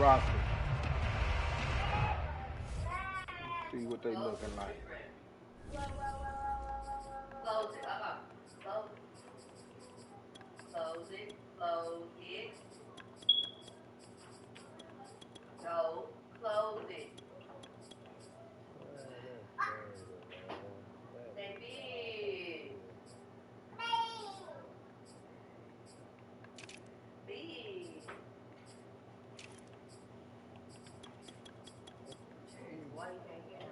roster. See what they looking like. Close it. Close it. Close it. Close it. No. Close it. They big. Big. Why you can't get her?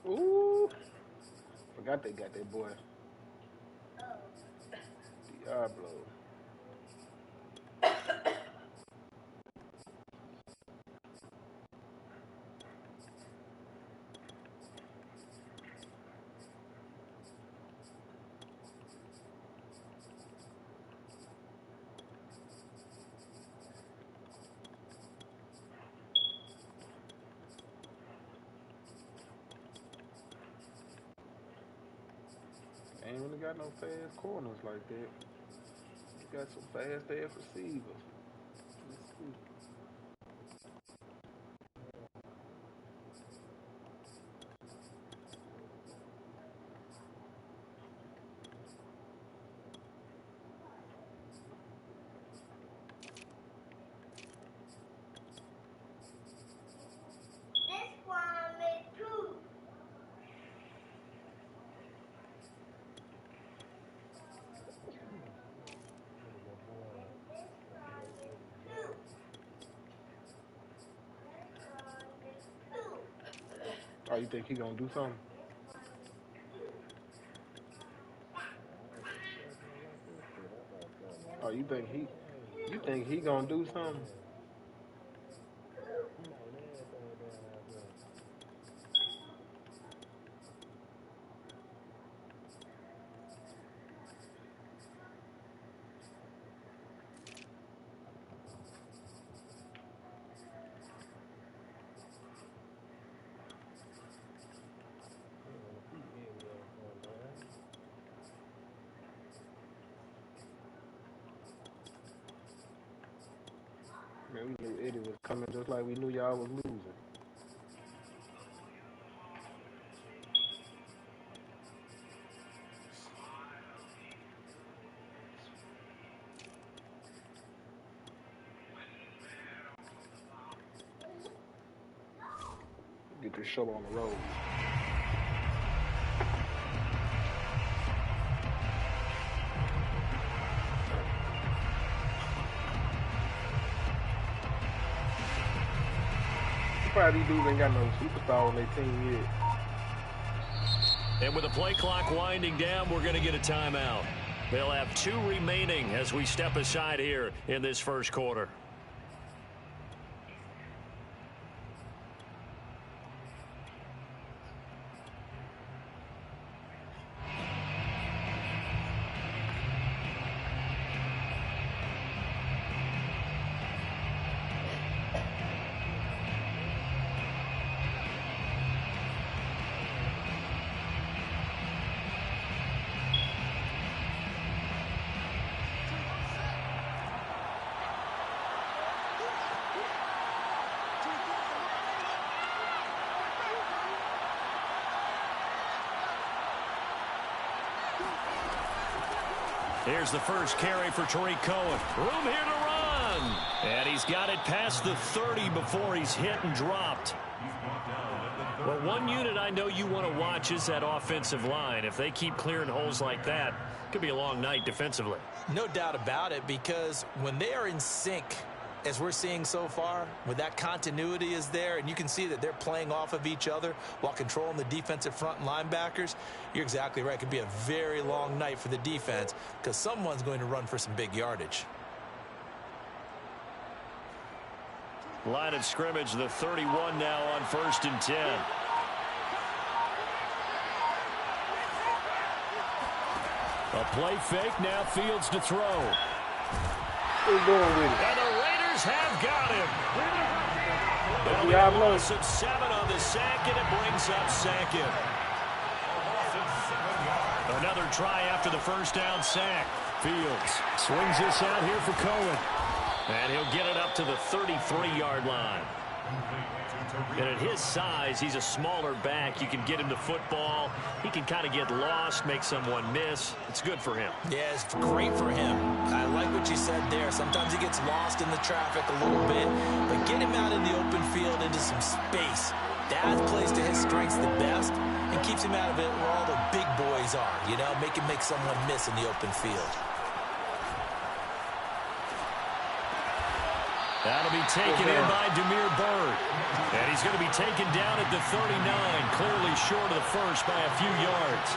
Ooh. Forgot they got that boy. Diablo. Ain't really got no fast corners like that. You got some fast ass receivers. Let's see. Oh, you think he gonna do something? Oh, you think he gonna do something? Man, we knew Eddie was coming just like we knew y'all was losing. Get this show on the road. Probably these dudes ain't got no superstar on their team yet. And with the play clock winding down, we're going to get a timeout. They'll have 2 remaining as we step aside here in this first quarter. Here's the first carry for Tariq Cohen. Room here to run. And he's got it past the 30 before he's hit and dropped. Well, one unit I know you want to watch is that offensive line. If they keep clearing holes like that, it could be a long night defensively. No doubt about it, because when they are in sync, as we're seeing so far, when that continuity is there and you can see that they're playing off of each other while controlling the defensive front and linebackers, you're exactly right. It could be a very long night for the defense because someone's going to run for some big yardage. Line of scrimmage, the 31 now on 1st and 10. A play fake, now Fields to throw. Who's going with it? And the Raiders have got him. Only a loss of 7 on the sack, and it brings up second. Another try after the first down sack. Fields swings this out here for Cohen. And he'll get it up to the 33-yard line. And at his size, he's a smaller back. You can get him the football. He can kind of get lost, make someone miss. It's good for him. Yeah, it's great for him. I like what you said there. Sometimes he gets lost in the traffic a little bit. But get him out in the open field into some space. That plays to his strengths the best and keeps him out of it where all the big boys are. You know, make him make someone miss in the open field. That'll be taken in by Demir Bird. And he's going to be taken down at the 39, clearly short of the first by a few yards.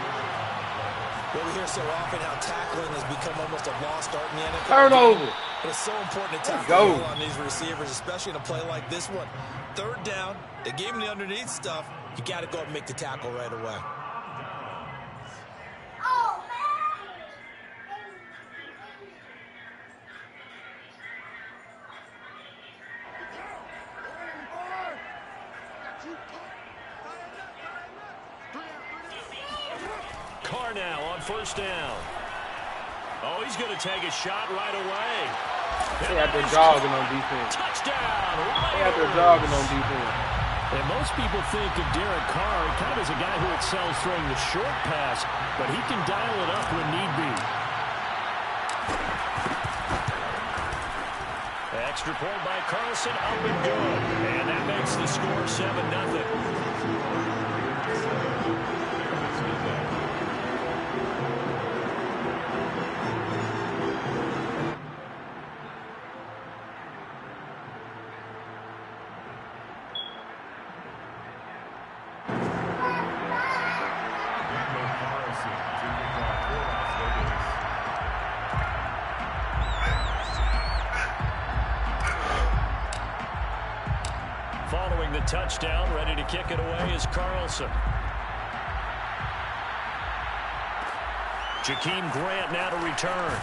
Well, we hear so often how tackling has become almost a lost art in the NFL. Turnover. But it's so important to tackle on these receivers, especially in a play like this one. Third down, they gave him the underneath stuff. You got to go up and make the tackle right away. Now on first down. Oh, he's going to take a shot right away. They out there jogging on defense. Touchdown. They out there jogging on defense. And most people think of Derek Carr kind of as a guy who excels throwing the short pass, but he can dial it up when need be. Extra point by Carlson, up and good. And that makes the score 7-0. Following the touchdown, ready to kick it away is Carlson. Jakeem Grant now to return.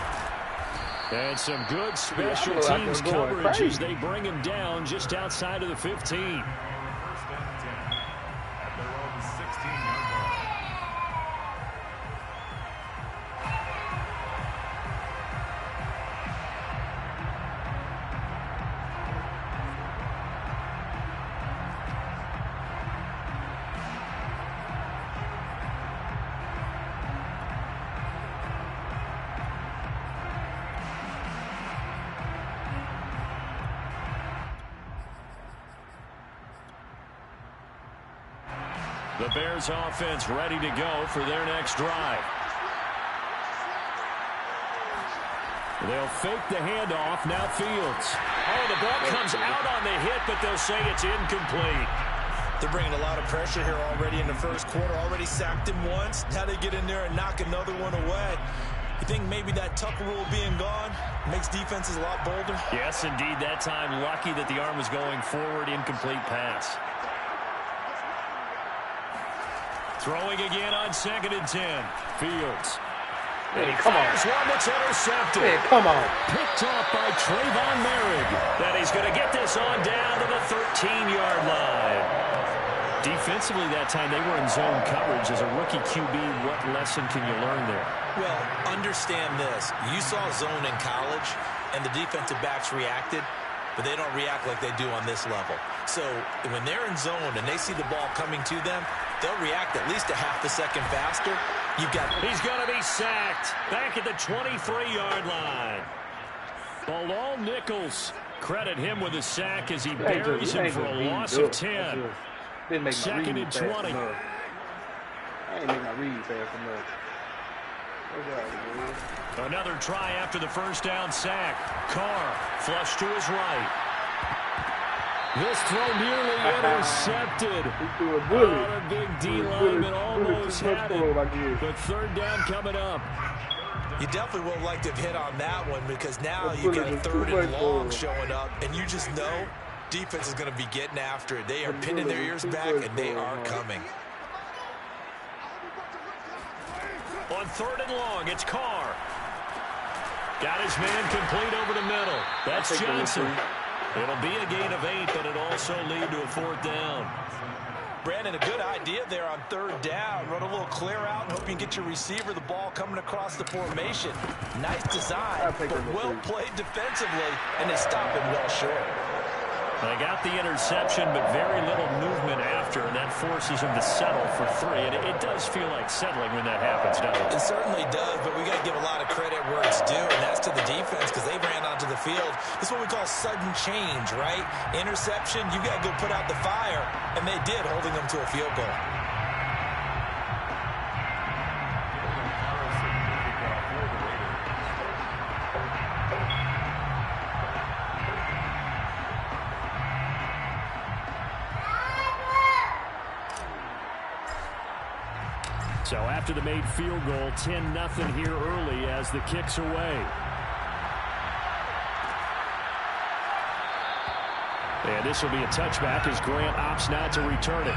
And some good special teams coverage as they bring him down just outside of the 15. The Bears offense ready to go for their next drive. They'll fake the handoff. Now Fields. Oh, the ball comes out on the hit, but they'll say it's incomplete. They're bringing a lot of pressure here already in the first quarter. Already sacked him once. Now they get in there and knock another one away. You think maybe that Tucker rule being gone makes defenses a lot bolder? Yes, indeed. That time, lucky that the arm was going forward. Incomplete pass. Throwing again on 2nd and 10. Fields. Hey, come on. One that's intercepted. Hey, come on. Picked off by Trayvon Merrick. That he's going to get this on down to the 13-yard line. Defensively that time, they were in zone coverage. As a rookie QB, what lesson can you learn there? Well, understand this. You saw zone in college, and the defensive backs reacted, but they don't react like they do on this level. So when they're in zone and they see the ball coming to them, they'll react at least a half a second faster. He's going to be sacked back at the 23-yard line. Bilal Nichols, credit him with a sack as he buries him for a loss of 10. 2nd and 20. I ain't make my read fast enough. Another try after the first down sack. Carr flush to his right. This throw nearly intercepted. He threw a bullet. Oh, the big D lineman almost had it. But third down coming up. You definitely would like to have hit on that one because now you got 3rd and long showing up, and you just know defense is going to be getting after it. They are pinning their ears back, and they are coming. On 3rd and long, it's Carr. Got his man complete over the middle. That's Johnson. It'll be a gain of 8, but it'll also lead to a 4th down. Brandon, a good idea there on 3rd down. Run a little clear out and hope you can get your receiver the ball coming across the formation. Nice design, but well played defensively, and they stop him well short. They got the interception, but very little movement after, and that forces him to settle for 3. And it does feel like settling when that happens, doesn't it? It certainly does, but we got to give a lot of credit where it's due, and that's to the defense because they ran onto the field. This is what we call sudden change, right? Interception, you got to go put out the fire, and they did, holding them to a field goal. So after the made field goal, 10-0 here early as the kick's away. And this will be a touchback as Grant opts not to return it.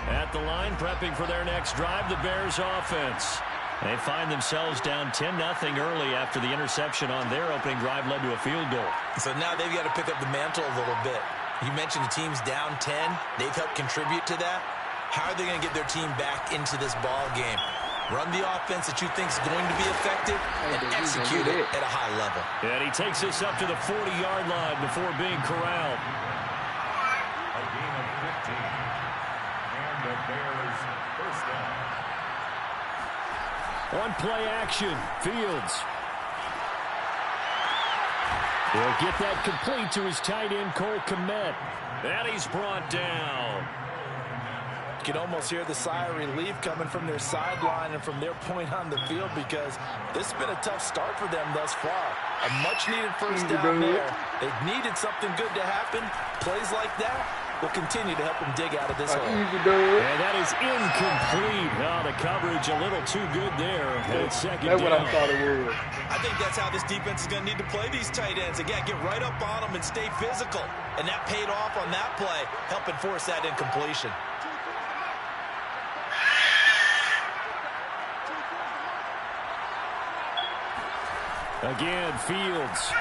At the line, prepping for their next drive, the Bears offense. They find themselves down 10-0 early after the interception on their opening drive led to a field goal. So now they've got to pick up the mantle a little bit. You mentioned the team's down 10. They've helped contribute to that. How are they going to get their team back into this ball game? Run the offense that you think is going to be effective and execute it at a high level. And he takes us up to the 40-yard line before being corralled. A gain of 15. And the Bears first down. On play action, Fields. He'll get that complete to his tight end, Cole Kmet. And he's brought down. You can almost hear the sigh of relief coming from their sideline and from their point on the field because this has been a tough start for them thus far. A much-needed first down there. They needed something good to happen. Plays like that will continue to help them dig out of this hole. And that is incomplete. Oh, the coverage a little too good there. And it's second down. That's what I thought it was. I think that's how this defense is going to need to play these tight ends. Again, get right up on them and stay physical. And that paid off on that play, helping force that incompletion. Again, Fields.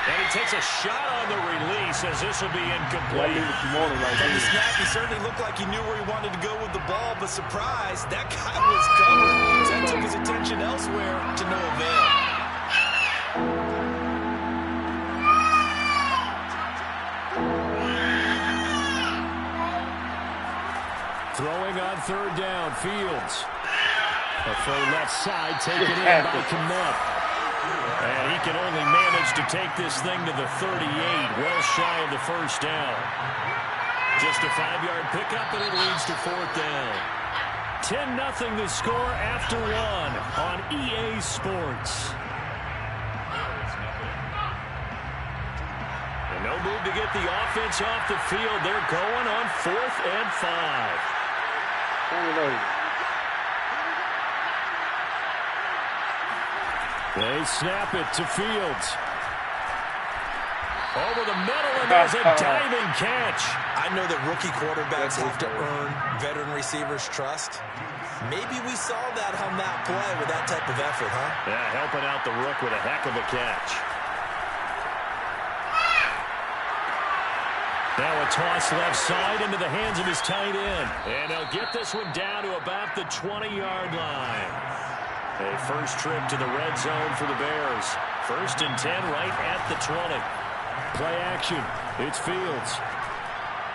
And he takes a shot on the release as this will be incomplete. From the snap, he certainly looked like he knew where he wanted to go with the ball, but surprise, that guy was covered. So that took his attention elsewhere to no avail. Throwing on third down, Fields. A throw left side taken in by Kmet. And he can only manage to take this thing to the 38, well shy of the first down. Just a 5-yard pickup, and it leads to fourth down. 10-0 the score after one on EA Sports. And no move to get the offense off the field. They're going on 4th and 5. They snap it to Fields. Over the middle, and there's a diving catch. I know that rookie quarterbacks have to earn veteran receivers' trust. Maybe we saw that on that play with that type of effort, huh? Yeah, helping out the rook with a heck of a catch. Now a toss left side into the hands of his tight end. And they'll get this one down to about the 20-yard line. A first trip to the red zone for the Bears. 1st and 10 right at the 20. Play action. It's Fields.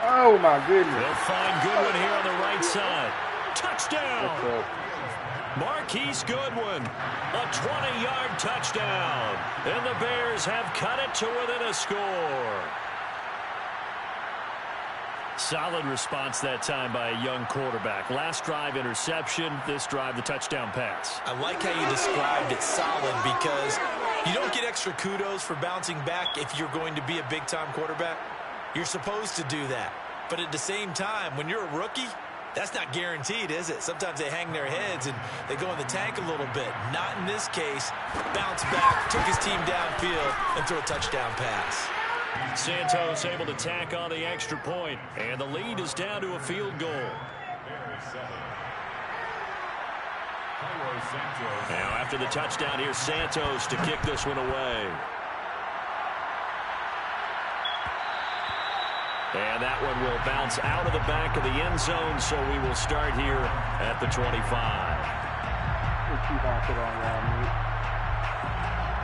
Oh, my goodness. They'll find Goodwin here on the right side. Touchdown. Marquise Goodwin. A 20-yard touchdown. And the Bears have cut it to within a score. Solid response that time by a young quarterback. Last drive, interception. This drive, the touchdown pass. I like how you described it, solid, because you don't get extra kudos for bouncing back if you're going to be a big-time quarterback. You're supposed to do that. But at the same time, when you're a rookie, That's not guaranteed, is it? Sometimes they hang their heads and they go in the tank a little bit. Not in this case. Bounce back, took his team downfield, and threw a touchdown pass. Santos able to tack on the extra point, and the lead is down to a field goal. Now after the touchdown, here's Santos to kick this one away. And that one will bounce out of the back of the end zone, so we will start here at the 25.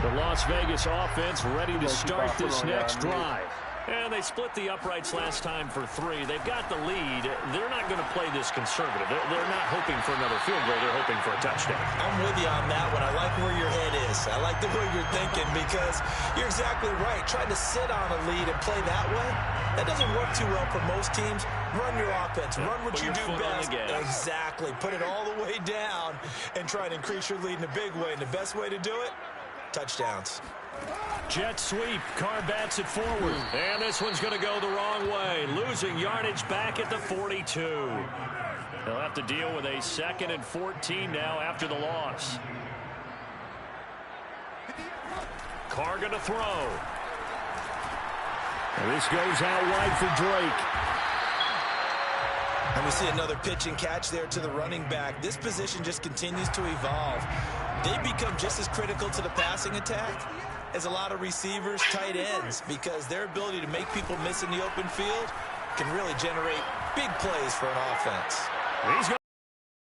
The Las Vegas offense ready to start this next drive. And they split the uprights last time for 3. They've got the lead. They're not going to play this conservative. They're not hoping for another field goal. They're hoping for a touchdown. I'm with you on that one. I like where your head is. I like the way you're thinking because you're exactly right. Trying to sit on a lead and play that way, that doesn't work too well for most teams. Run your offense. Run what you do best. Exactly. Put it all the way down and try and increase your lead in a big way. And the best way to do it, touchdowns. Jet sweep. Carr bats it forward. And this one's going to go the wrong way. Losing yardage back at the 42. They'll have to deal with a 2nd and 14 now after the loss. Carr going to throw. And this goes out wide for Drake. And we see another pitch and catch there to the running back. This position just continues to evolve. They become just as critical to the passing attack as a lot of receivers, tight ends, because their ability to make people miss in the open field can really generate big plays for an offense. He's going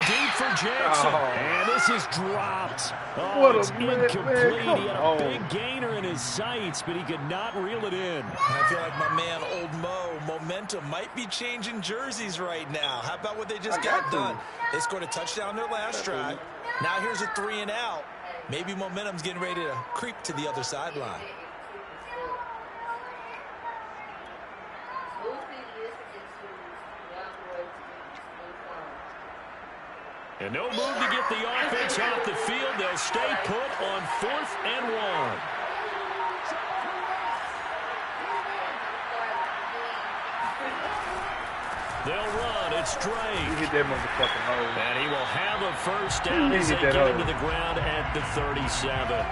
deep for Jackson, and this is dropped. Oh, what it's incomplete. Man, he had a big gainer in his sights, but he could not reel it in. And I feel like my man, Old Mo, momentum might be changing jerseys right now. How about what they just got done? They scored a touchdown their last drive. Now here's a 3 and out. Maybe momentum's getting ready to creep to the other sideline. And no move to get the offense off the field. They'll stay put on 4th and 1. They'll run. It's Drake. He hit that motherfucking hole. And he will have a first down as they get into the ground at the 37.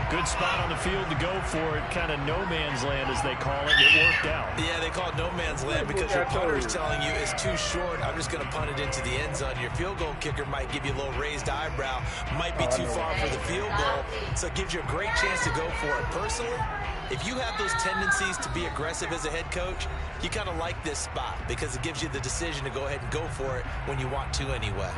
Good spot on the field to go for it. Kind of no man's land, as they call it. It worked out. Yeah, they call it no man's land because your punter is telling you it's too short. I'm just going to punt it into the end zone. Your field goal kicker might give you a little raised eyebrow. Might be too far for the field goal. So it gives you a great chance to go for it. Personally, if you have those tendencies to be aggressive as a head coach, you kind of like this spot because it gives you the decision to go ahead and go for it when you want to anyway.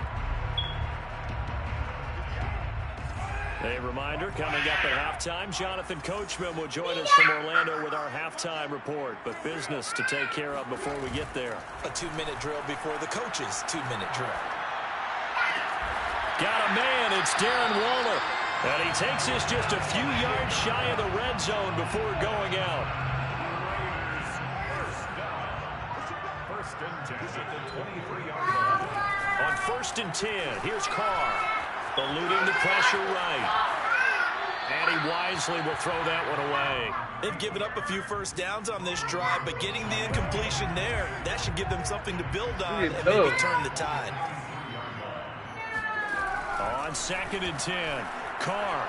A reminder, coming up at halftime, Jonathan Coachman will join us from Orlando with our halftime report. But business to take care of before we get there. A 2-minute drill before the coach's 2-minute drill. Got a man, it's Darren Waller. And he takes this just a few yards shy of the red zone before going out. First and 10 at the 23-yard line. On 1st and 10, here's Carr. Eluding the pressure right. And he wisely will throw that one away. They've given up a few first downs on this drive, but getting the incompletion there, that should give them something to build on and maybe turn the tide. On 2nd and 10, Carr.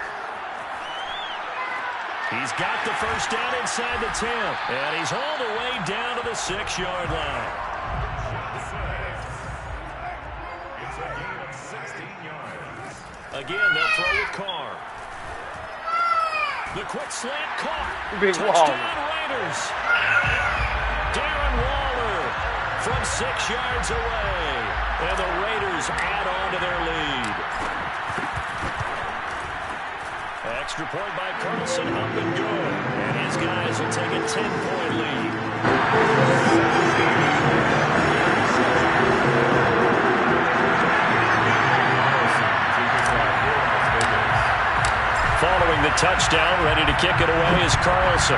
He's got the first down inside the 10. And he's all the way down to the 6-yard line. It's a gain of 16 yards. Again, they'll throw with Carr. The quick slant caught. Big Touchdown Waller. Raiders. Darren Waller from 6 yards away. And the Raiders add on to their lead. Extra point by Carlson, up and good. And his guys will take a 10-point lead. Following the touchdown, ready to kick it away is Carlson.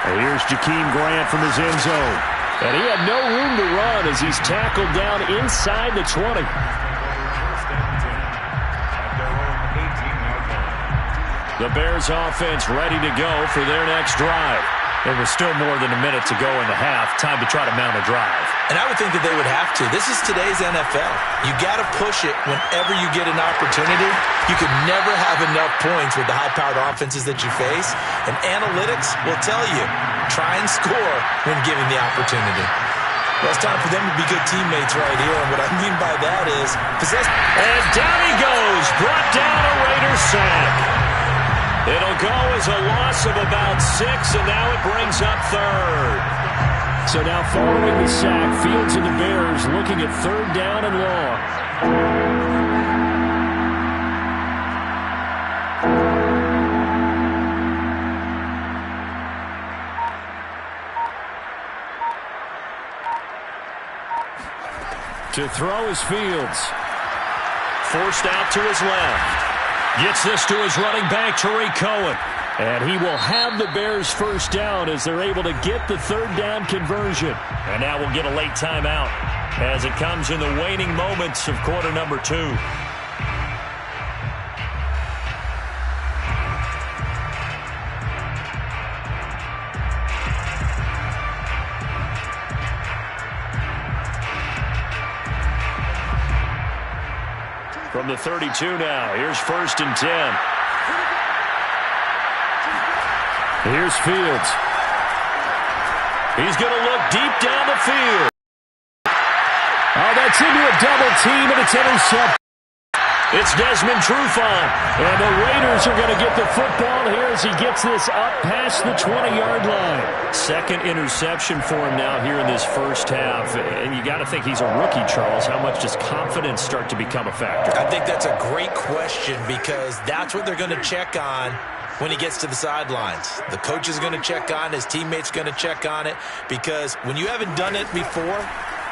And here's Jakeem Grant from his end zone. And he had no room to run as he's tackled down inside the 20. The Bears offense ready to go for their next drive. There was still more than a minute to go in the half. Time to try to mount a drive. And I would think that they would have to. This is today's NFL. You got to push it whenever you get an opportunity. You can never have enough points with the high-powered offenses that you face. And analytics will tell you, try and score when given the opportunity. Well, it's time for them to be good teammates right here. And what I mean by that is possess. And down he goes. Brought down a Raiders sack. It'll go as a loss of about 6, and now it brings up third. So now following the sack, Fields and the Bears looking at third down and long. To throw is Fields. Forced out to his left. Gets this to his running back, Tariq Cohen. And he will have the Bears first down as they're able to get the third down conversion. And now we'll get a late timeout as it comes in the waning moments of quarter number 2. From the 32 now, here's 1st and 10. Here's Fields. He's going to look deep down the field. Oh, that's into a double team, and it's intercepted. It's Desmond Trufant, and the Raiders are going to get the football here as he gets this up past the 20-yard line. Second interception for him now here in this first half, and you got to think he's a rookie, Charles. How much does confidence start to become a factor? I think that's a great question because that's what they're going to check on when he gets to the sidelines. The coach is going to check on it, his teammates going to check on it, because when you haven't done it before,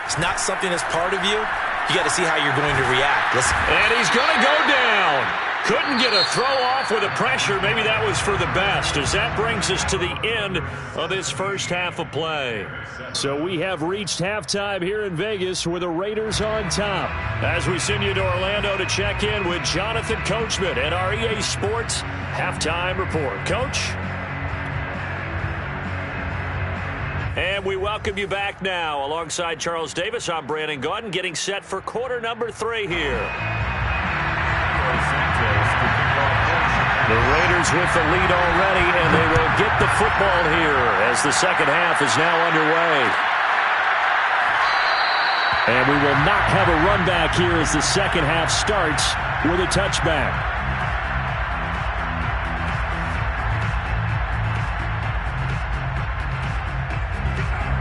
it's not something that's part of you. You got to see how you're going to react. Listen. And he's going to go down. Couldn't get a throw off with the pressure. Maybe that was for the best, as that brings us to the end of this first half of play. So we have reached halftime here in Vegas with the Raiders on top. As we send you to Orlando to check in with Jonathan Coachman and our EA Sports Halftime Report. Coach? And we welcome you back now. Alongside Charles Davis, I'm Brandon Gaudin, getting set for quarter number 3 here. The Raiders with the lead already, and they will get the football here as the second half is now underway. And we will not have a run back here as the second half starts with a touchback.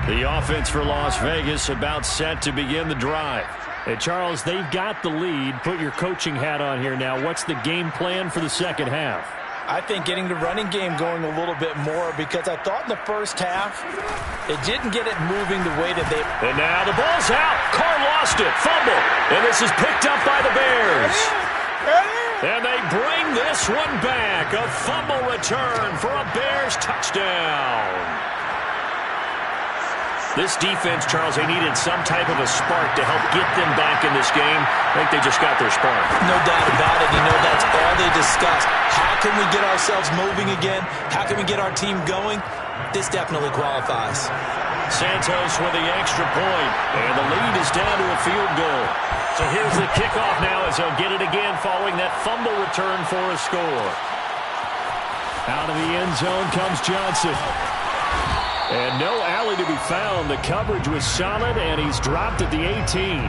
The offense for Las Vegas about set to begin the drive. Hey, Charles, they've got the lead. Put your coaching hat on here now. What's the game plan for the second half? I think getting the running game going a little bit more because I thought in the first half it didn't get it moving the way that they... And now the ball's out. Carr lost it. Fumble. And this is picked up by the Bears. And they bring this one back. A fumble return for a Bears touchdown. This defense, Charles, they needed some type of a spark to help get them back in this game. I think they just got their spark. No doubt about it. You know, that's all they discussed. How can we get ourselves moving again? How can we get our team going? This definitely qualifies. Santos with the extra point, and the lead is down to a field goal. So here's the kickoff now as they'll get it again following that fumble return for a score. Out of the end zone comes Johnson. And no alley to be found. The coverage was solid, and he's dropped at the 18.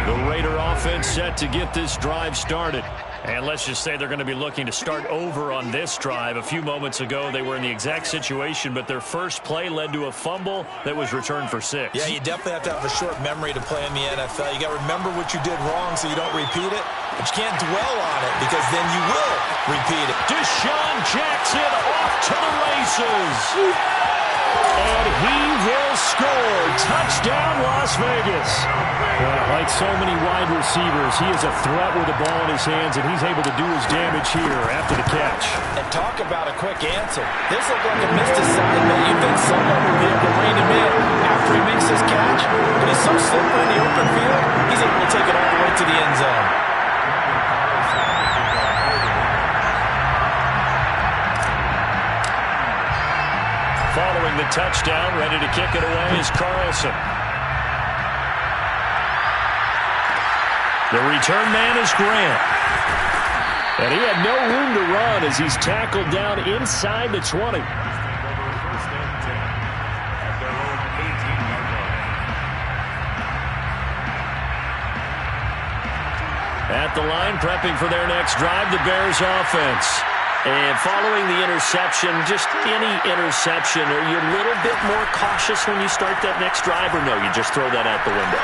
The Raider offense set to get this drive started. And let's just say they're going to be looking to start over on this drive. A few moments ago, they were in the exact situation, but their first play led to a fumble that was returned for 6. Yeah, you definitely have to have a short memory to play in the NFL. You got to remember what you did wrong so you don't repeat it, but you can't dwell on it because then you will repeat it. Deshaun Jackson off to the races. And he will score. Touchdown, Las Vegas. Like so many wide receivers, he is a threat with the ball in his hands, and he's able to do his damage here after the catch. And talk about a quick answer. This looked like a missed assignment. You think someone would be able to rein him in after he makes his catch, but he's so slippery in the open field, he's able to take it all the way to the end zone. touchdown. Ready to kick it away is Carlson. The return man is Grant. And he had no room to run as he's tackled down inside the 20. At the line, prepping for their next drive, the Bears offense. And following the interception, just any interception, are you a little bit more cautious when you start that next drive, or no, you just throw that out the window?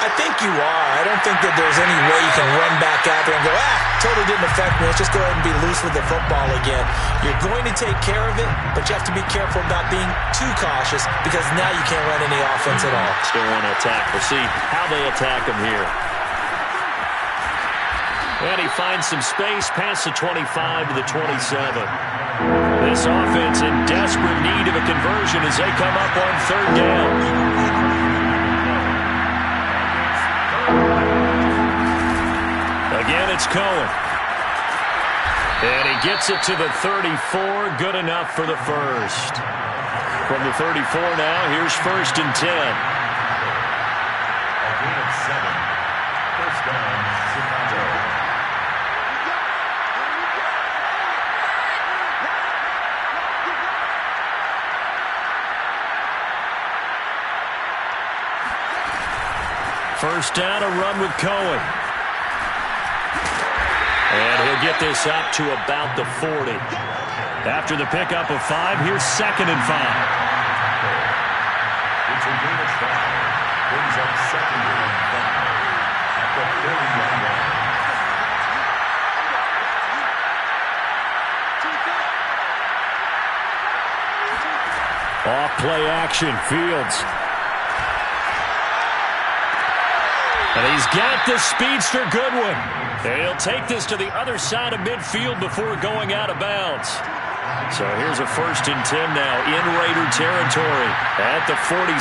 I think you are. I don't think that there's any way you can run back out there and go, totally didn't affect me. Let's just go ahead and be loose with the football again. You're going to take care of it, but you have to be careful about being too cautious because now you can't run any offense at all. Still want to attack. We'll see how they attack him here. And he finds some space past the 25 to the 27. This offense in desperate need of a conversion as they come up on third down. Again, it's Cohen. And he gets it to the 34. Good enough for the first. From the 34 now, here's 1st and 10. A gain of 7. First down, Chicago. First down, a run with Cohen. And he'll get this up to about the 40. After the pickup of 5, here's 2nd and 5. It's a gain of 5. Brings up 2nd and 5 at the 30-yard line. Off play action, Fields. And he's got the speedster Goodwin. He'll take this to the other side of midfield before going out of bounds. So here's a 1st and 10 now in Raider territory at the 46.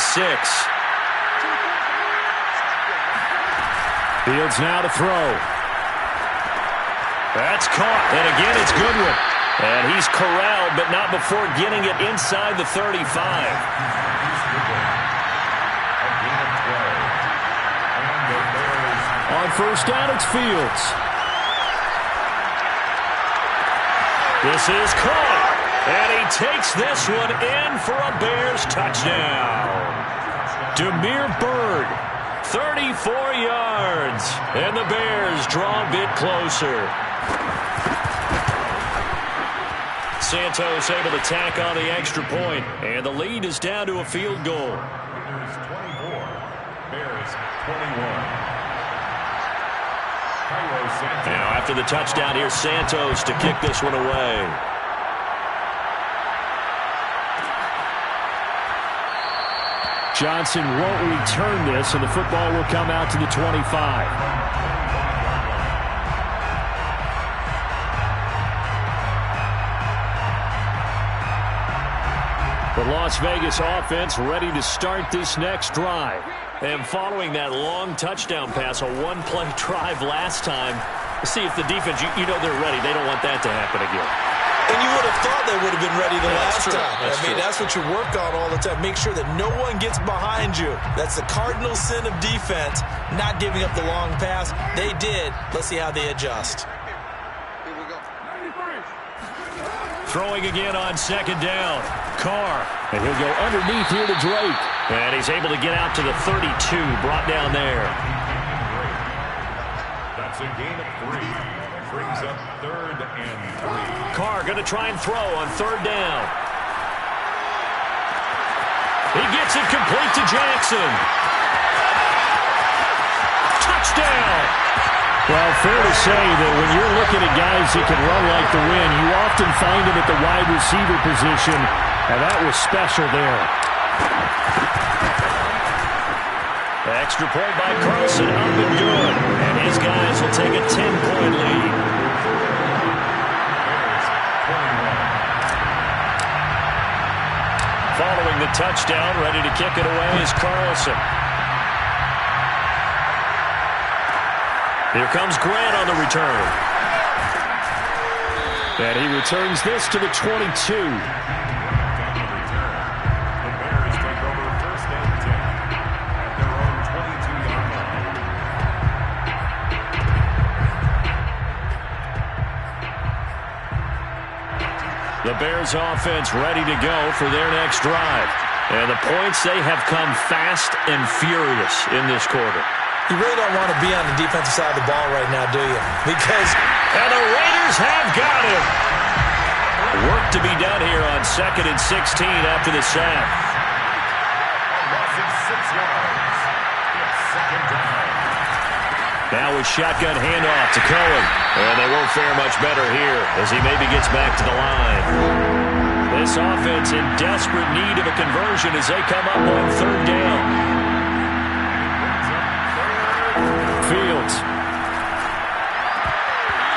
Fields now to throw. That's caught. And again, it's Goodwin. And he's corralled, but not before getting it inside the 35. On first down, it's Fields. This is caught. And he takes this one in for a Bears touchdown. Demir Bird, 34 yards. And the Bears draw a bit closer. Santos able to tack on the extra point. And the lead is down to a field goal. Raiders 24, Bears 21. Now after the touchdown, here's Santos to kick this one away. Johnson won't return this, and the football will come out to the 25. The Las Vegas offense ready to start this next drive. And following that long touchdown pass, a one-play drive last time, see if the defense, you know they're ready. They don't want that to happen again. And you would have thought they would have been ready the last time. That's true. That's what you work on all the time. Make sure that no one gets behind you. That's the cardinal sin of defense, not giving up the long pass. They did. Let's see how they adjust. Throwing again on 2nd down. Carr. And he'll go underneath here to Drake. And he's able to get out to the 32. Brought down there. That's a gain of 3. Brings up 3rd and 3. Carr going to try and throw on 3rd down. He gets it complete to Jackson. Touchdown. Well, fair to say that when you're looking at guys that can run like the wind, you often find them at the wide receiver position, and that was special there. Extra point by Carlson, up and good. And his guys will take a 10-point lead. Following the touchdown, ready to kick it away is Carlson. Here comes Grant on the return. And he returns this to the 22. The Bears offense ready to go for their next drive. And the points, they have come fast and furious in this quarter. You really don't want to be on the defensive side of the ball right now, do you? Because... And the Raiders have got him. Work to be done here on 2nd and 16 after the sack. Loss of 6 yards. It's 2nd down. Now a shotgun handoff to Cohen. And they won't fare much better here as he maybe gets back to the line. This offense in desperate need of a conversion as they come up on 3rd down. Fields.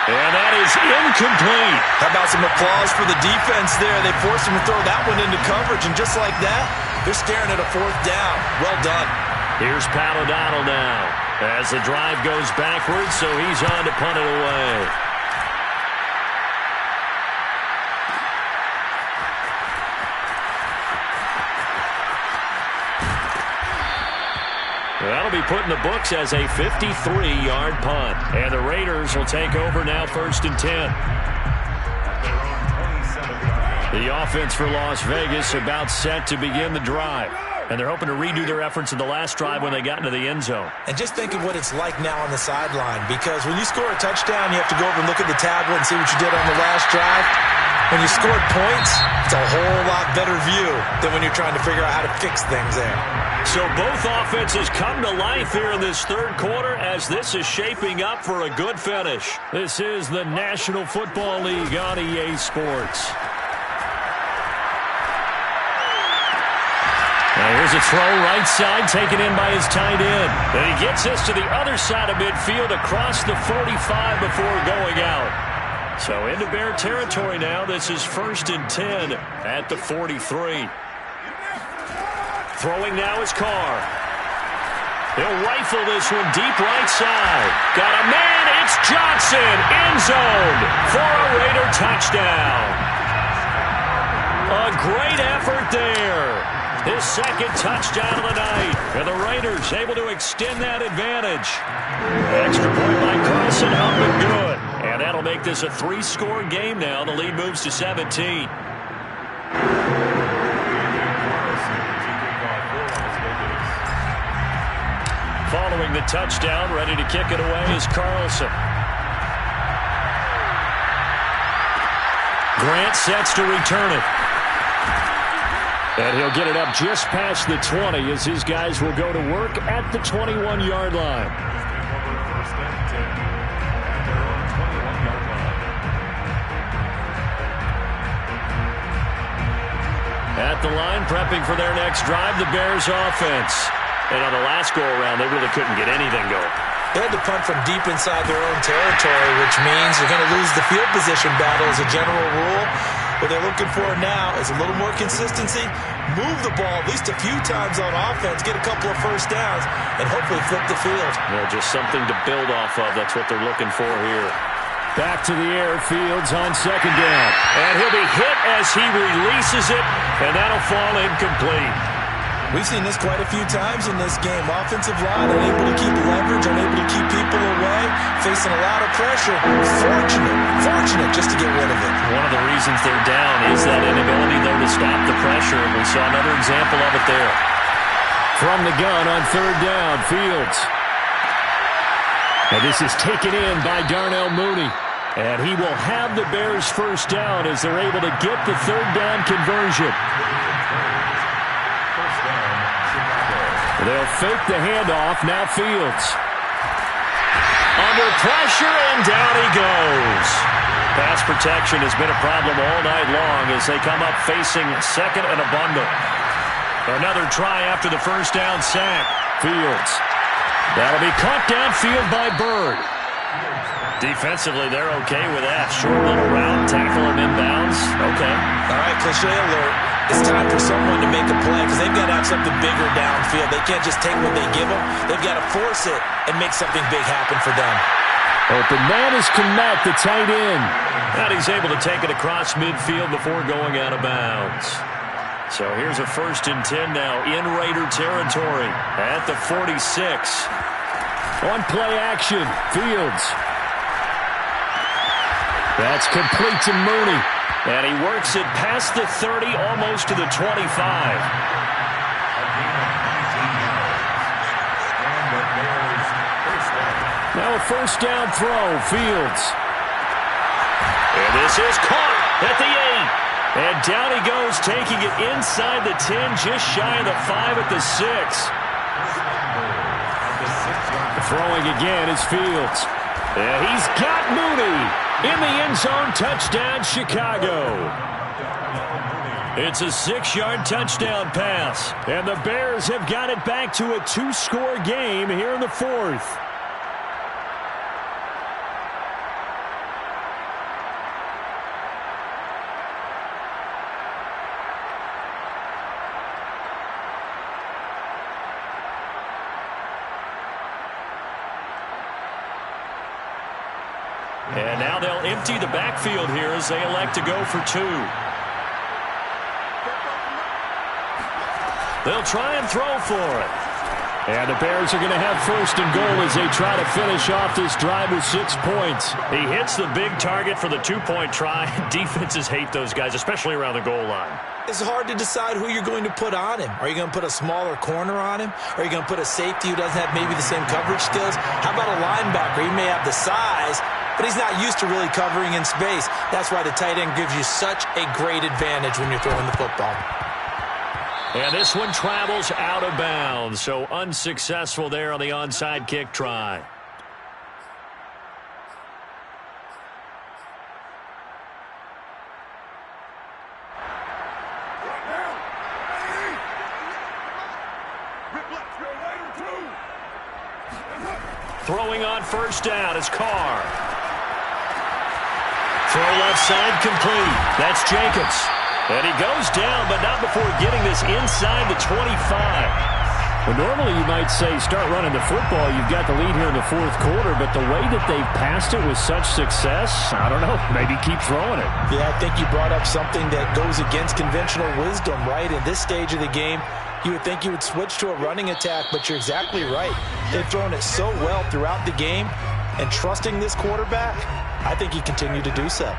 And that is incomplete. How about some applause for the defense there? They forced him to throw that one into coverage, and just like that, they're staring at a 4th down. Well done. Here's Pat O'Donnell now as the drive goes backwards, so he's on to punt it away. That'll be put in the books as a 53-yard punt. And the Raiders will take over now 1st and 10. The offense for Las Vegas about set to begin the drive. And they're hoping to redo their efforts in the last drive when they got into the end zone. And just think of what it's like now on the sideline. Because when you score a touchdown, you have to go over and look at the tablet and see what you did on the last drive. When you scored points, it's a whole lot better view than when you're trying to figure out how to fix things there. So both offenses come to life here in this 3rd quarter as this is shaping up for a good finish. This is the National Football League on EA Sports. Now here's a throw right side taken in by his tight end. And he gets this to the other side of midfield across the 45 before going out. So into Bear territory now. This is 1st and 10 at the 43. Throwing now is Carr. He'll rifle this one deep right side. Got a man. It's Johnson. End zone for a Raider touchdown. A great effort there. His 2nd touchdown of the night. And the Raiders able to extend that advantage. Extra point by Carlson up and good. And that'll make this a 3-score game now. The lead moves to 17. Following the touchdown, ready to kick it away is Carlson. Grant sets to return it. And he'll get it up just past the 20 as his guys will go to work at the 21-yard line. At the line, prepping for their next drive, the Bears offense. And on the last go-around, they really couldn't get anything going. They had to punt from deep inside their own territory, which means they're going to lose the field position battle as a general rule. What they're looking for now is a little more consistency, move the ball at least a few times on offense, get a couple of 1st downs, and hopefully flip the field. Yeah, just something to build off of. That's what they're looking for here. Back to the air, Fields on 2nd down. And he'll be hit as he releases it, and that'll fall incomplete. We've seen this quite a few times in this game. Offensive line unable to keep leverage, unable to keep people away, facing a lot of pressure. Fortunate just to get rid of it. One of the reasons they're down is that inability, though, to stop the pressure. And we saw another example of it there. From the gun on 3rd down, Fields. And this is taken in by Darnell Mooney. And he will have the Bears' 1st down as they're able to get the 3rd down conversion. They'll fake the handoff. Now Fields. Under pressure, and down he goes. Pass protection has been a problem all night long as they come up facing 2nd and a bundle. Another try after the 1st down sack. Fields. That'll be caught downfield by Bird. Defensively, they're okay with that. Short little route, tackle him inbounds. Okay. All right, cliche alert. It's time for someone to make a play because they've got to have something bigger downfield. They can't just take what they give them. They've got to force it and make something big happen for them. Open man is Komet, the tight end. And he's able to take it across midfield before going out of bounds. So here's a 1st and 10 now in Raider territory at the 46. On play action, Fields. That's complete to Mooney. And he works it past the 30, almost to the 25. Now a first down throw, Fields. And this is caught at the 8. And down he goes, taking it inside the 10, just shy of the 5 at the 6. Throwing again is Fields. And he's got Mooney in the end zone. Touchdown, Chicago. It's a 6-yard touchdown pass. And the Bears have got it back to a 2-score game here in the 4th. And now they'll empty the backfield here as they elect to go for 2. They'll try and throw for it. And the Bears are going to have first and goal as they try to finish off this drive with 6 points. He hits the big target for the 2-point try. Defenses hate those guys, especially around the goal line. It's hard to decide who you're going to put on him. Are you going to put a smaller corner on him? Are you going to put a safety who doesn't have maybe the same coverage skills? How about a linebacker? He may have the size, but he's not used to really covering in space. That's why the tight end gives you such a great advantage when you're throwing the football. And this one travels out of bounds, so unsuccessful there on the onside kick try. Throwing on first down is Carr. Throw left side complete. That's Jacobs. And he goes down, but not before getting this inside the 25. Well, normally you might say start running the football. You've got the lead here in the 4th quarter, but the way that they've passed it with such success, I don't know, maybe keep throwing it. Yeah, I think you brought up something that goes against conventional wisdom, right? In this stage of the game, you would think you would switch to a running attack, but you're exactly right. They've thrown it so well throughout the game, and trusting this quarterback, I think he continued to do so.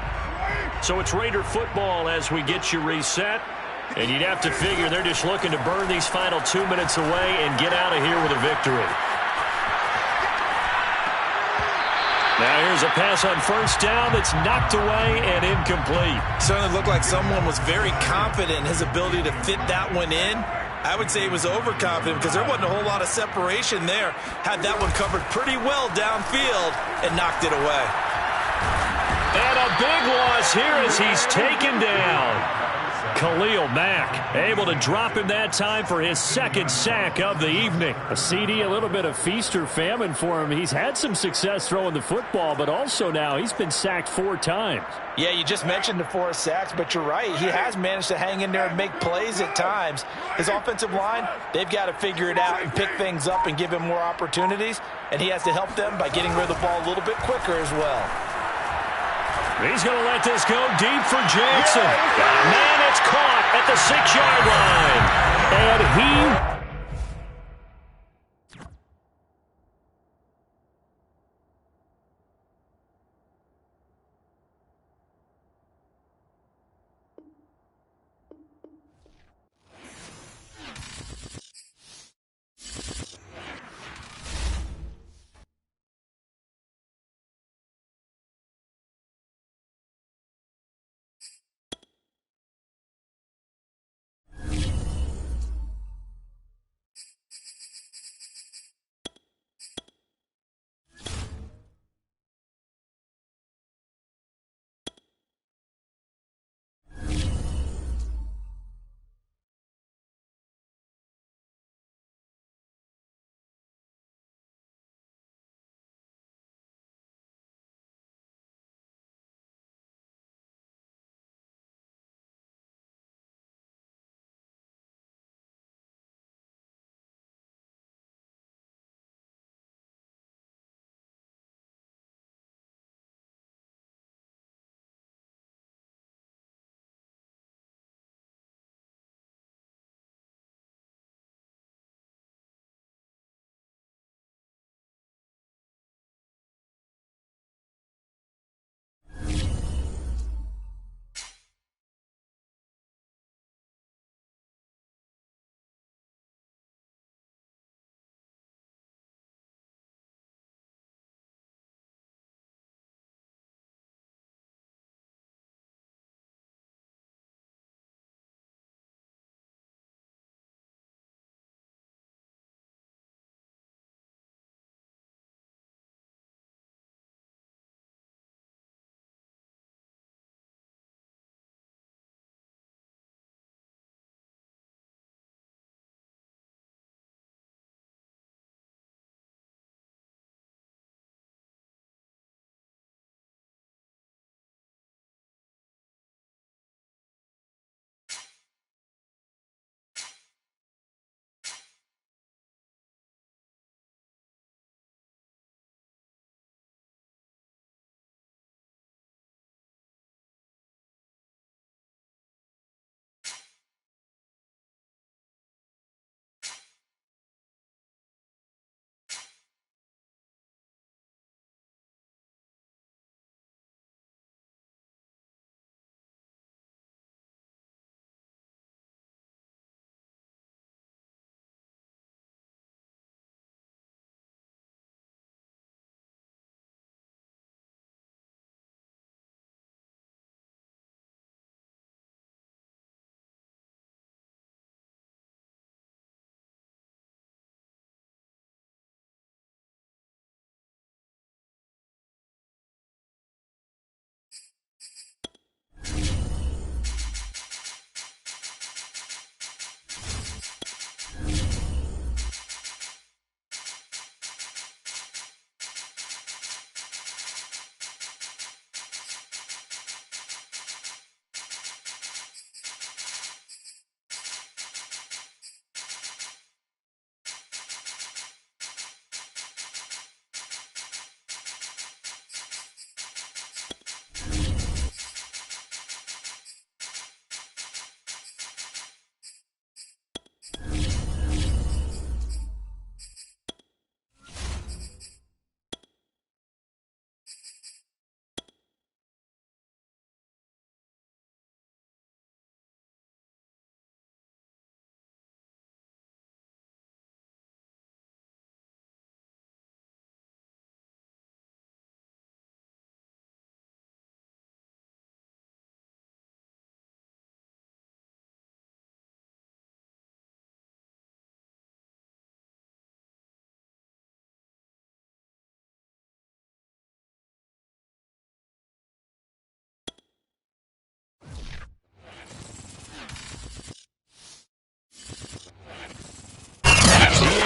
So it's Raider football as we get you reset. And you'd have to figure they're just looking to burn these final 2 minutes away and get out of here with a victory. Now here's a pass on first down that's knocked away and incomplete. Certainly looked like someone was very confident in his ability to fit that one in. I would say he was overconfident because there wasn't a whole lot of separation there. Had that one covered pretty well downfield and knocked it away. And a big loss here as he's taken down. Khalil Mack able to drop him that time for his 2nd sack of the evening. A CD, a little bit of feast or famine for him. He's had some success throwing the football, but also now he's been sacked 4 times. Yeah, you just mentioned the 4 sacks, but you're right. He has managed to hang in there and make plays at times. His offensive line, they've got to figure it out and pick things up and give him more opportunities, and he has to help them by getting rid of the ball a little bit quicker as well. He's going to let this go deep for Jackson. Man, it's caught at the 6-yard line. And he...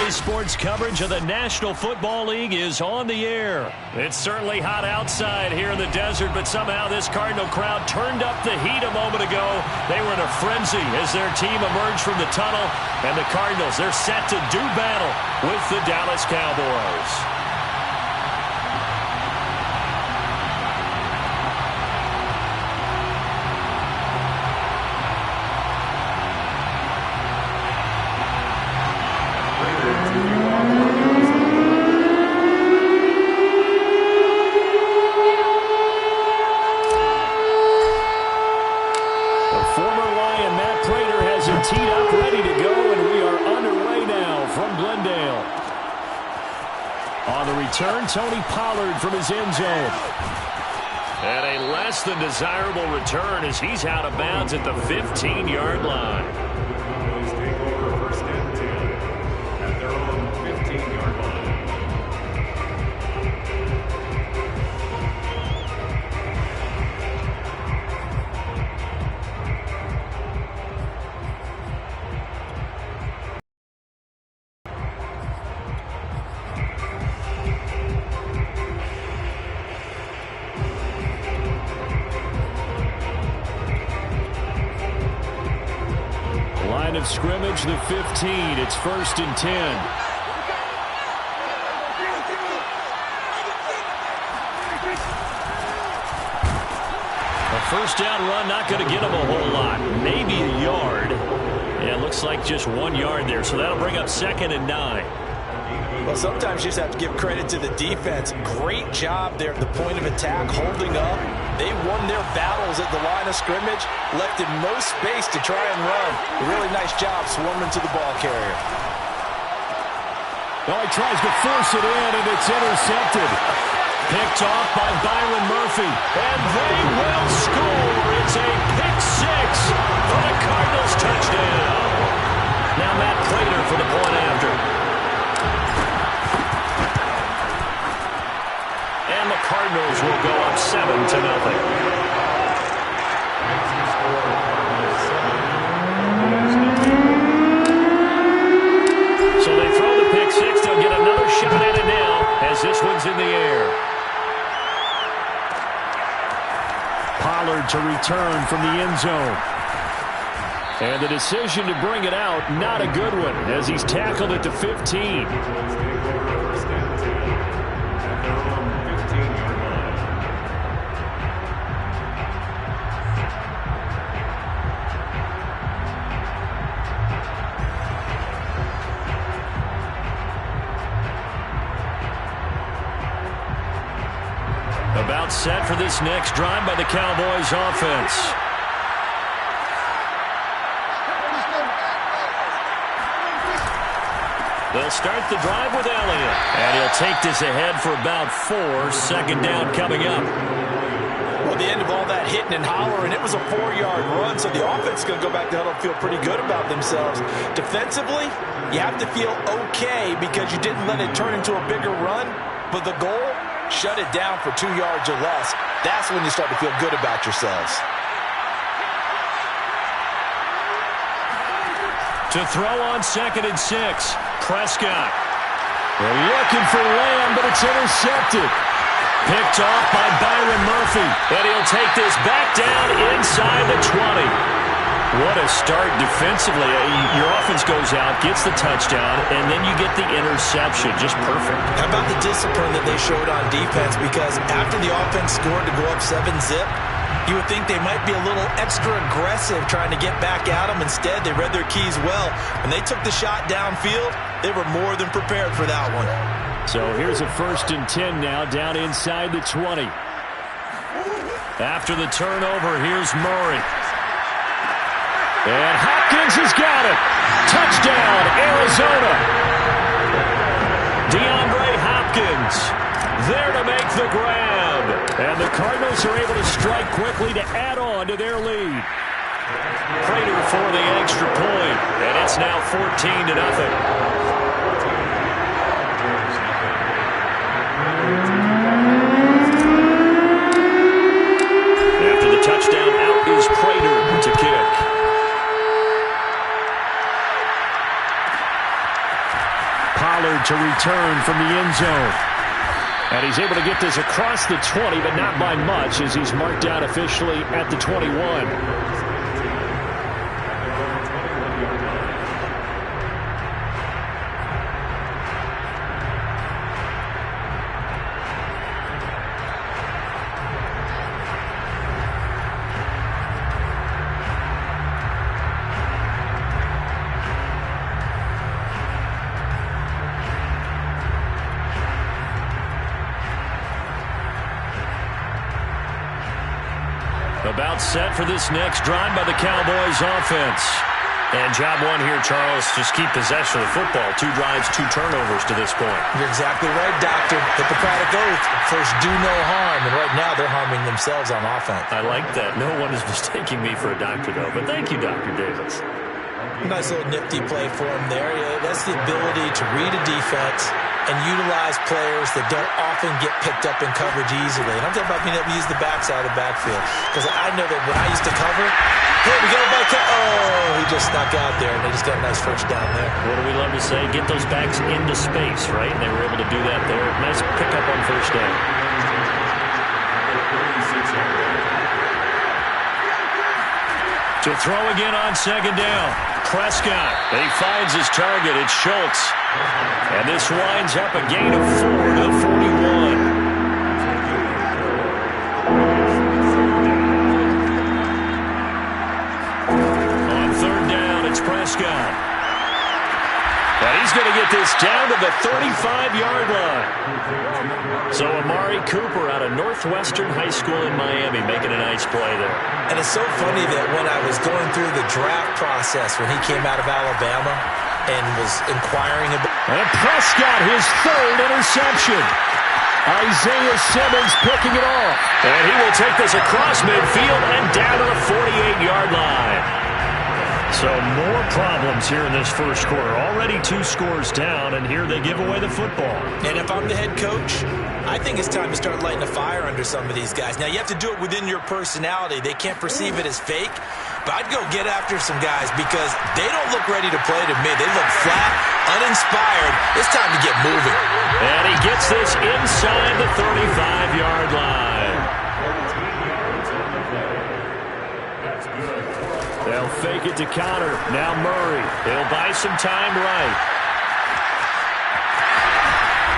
Daily sports coverage of the National Football League is on the air. It's certainly hot outside here in the desert, but somehow this Cardinal crowd turned up the heat a moment ago. They were in a frenzy as their team emerged from the tunnel, and the Cardinals, they're set to do battle with the Dallas Cowboys. Teed up, ready to go, and we are underway now from Glendale. On the return, Tony Pollard from his end zone. And a less than desirable return as he's out of bounds at the 15-yard line. Cowboys take over first and 10 at their own 15-yard line. Line of scrimmage, the 15. It's 1st and 10. A first down run, not going to get him a whole lot. Maybe a yard. Yeah, it looks like just 1 yard there, so that'll bring up 2nd and 9. Well, sometimes you just have to give credit to the defense. Great job there at the point of attack, holding up. They won their battles at the line of scrimmage, left him no space to try and run. A really nice job swarming to the ball carrier. Oh, he tries to force it in, and it's intercepted. Picked off by Byron Murphy, and they will score. It's a pick six for the Cardinals touchdown. Now Matt Prater for the point after. And the Cardinals will go up 7-0. So they throw the pick six. They'll get another shot at it now as this one's in the air. Pollard to return from the end zone. And the decision to bring it out, not a good one, as he's tackled at the 15. About set for this next drive by the Cowboys offense. They'll start the drive with Elliott. And he'll take this ahead for about 4. 2nd down coming up. Well, the end of all that hitting and hollering, it was a 4-yard run, so the offense is going to go back to huddle and feel pretty good about themselves. Defensively, you have to feel okay because you didn't let it turn into a bigger run, but the goal, shut it down for 2 yards or less. That's when you start to feel good about yourselves. To throw on 2nd and 6. Prescott. They're looking for Lamb, but it's intercepted. Picked off by Byron Murphy. And he'll take this back down inside the 20. What a start defensively. Your offense goes out, gets the touchdown, and then you get the interception. Just perfect. How about the discipline that they showed on defense? Because after the offense scored to go up 7-zip, you would think they might be a little extra aggressive trying to get back at them. Instead, they read their keys well. When they took the shot downfield, they were more than prepared for that one. So here's a 1st and 10 now, down inside the 20. After the turnover, here's Murray. And Hopkins has got it. Touchdown, Arizona. DeAndre Hopkins there to make the grab. And the Cardinals are able to strike quickly to add on to their lead. Prater for the extra point, and it's now 14-0. After the touchdown, out is Prater to kick. Ballard to return from the end zone. And he's able to get this across the 20, but not by much, as he's marked down officially at the 21. About set for this next drive by the Cowboys offense. And job one here, Charles, just keep possession of the football. 2 drives, 2 turnovers to this point. You're exactly right, Doctor. Hippocratic oath. First, do no harm. And right now, they're harming themselves on offense. I like that. No one is mistaking me for a doctor, though. But thank you, Dr. Davis. Nice little nifty play for him there. Yeah, that's the ability to read a defense and utilize players that don't often get picked up in coverage easily. And I'm talking about being able to use the backside of the backfield. Because I know that when I used to cover, hey, we got a back. Oh, he just snuck out there, and they just got a nice first down there. What do we love to say? Get those backs into space, right? And they were able to do that there. Nice pickup on first down. To throw again on second down. Prescott. He finds his target. It's Schultz. And this winds up a gain of 4 to the 41. On third down, it's Prescott. And he's going to get this down to the 35-yard line. So Amari Cooper out of Northwestern High School in Miami making a nice play there. And it's so funny that when I was going through the draft process when he came out of Alabama and was inquiring about... And Prescott, his 3rd interception. Isaiah Simmons picking it off. And he will take this across midfield and down to the 48-yard line. So more problems here in this first quarter. Already 2 scores down, and here they give away the football. And if I'm the head coach, I think it's time to start lighting a fire under some of these guys. Now, you have to do it within your personality. They can't perceive it as fake. But I'd go get after some guys because they don't look ready to play to me. They look flat, uninspired. It's time to get moving. And he gets this inside the 35-yard line. They'll fake it to counter. Now Murray. He'll buy some time right.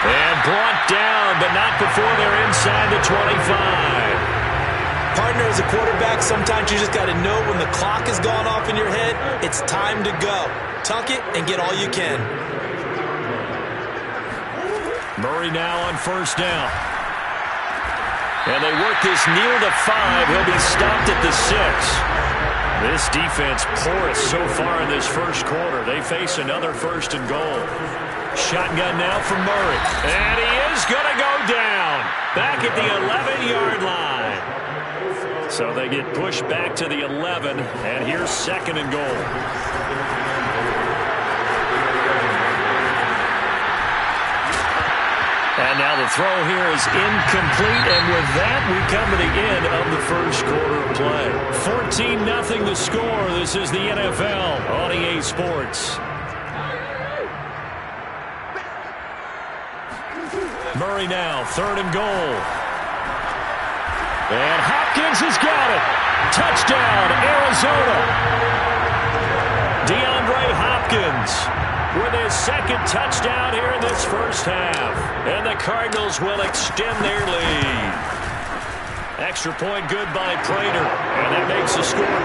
And brought down, but not before they're inside the 25. Partner, as a quarterback, sometimes you just got to know when the clock has gone off in your head, it's time to go. Tuck it and get all you can. Murray now on first down. And they work this near the 5. He'll be stopped at the 6. This defense porous so far in this first quarter. They face another 1st and goal. Shotgun now from Murray. And he is going to go down. Back at the 11-yard line. So they get pushed back to the 11. And here's 2nd and goal. And now the throw here is incomplete, and with that, we come to the end of the first quarter of play. 14-0 the score. This is the NFL on EA Sports. Murray now, 3rd and goal. And Hopkins has got it. Touchdown, Arizona. DeAndre Hopkins with his 2nd touchdown here in this first half. And the Cardinals will extend their lead. Extra point good by Prater. And that makes the score 21-0.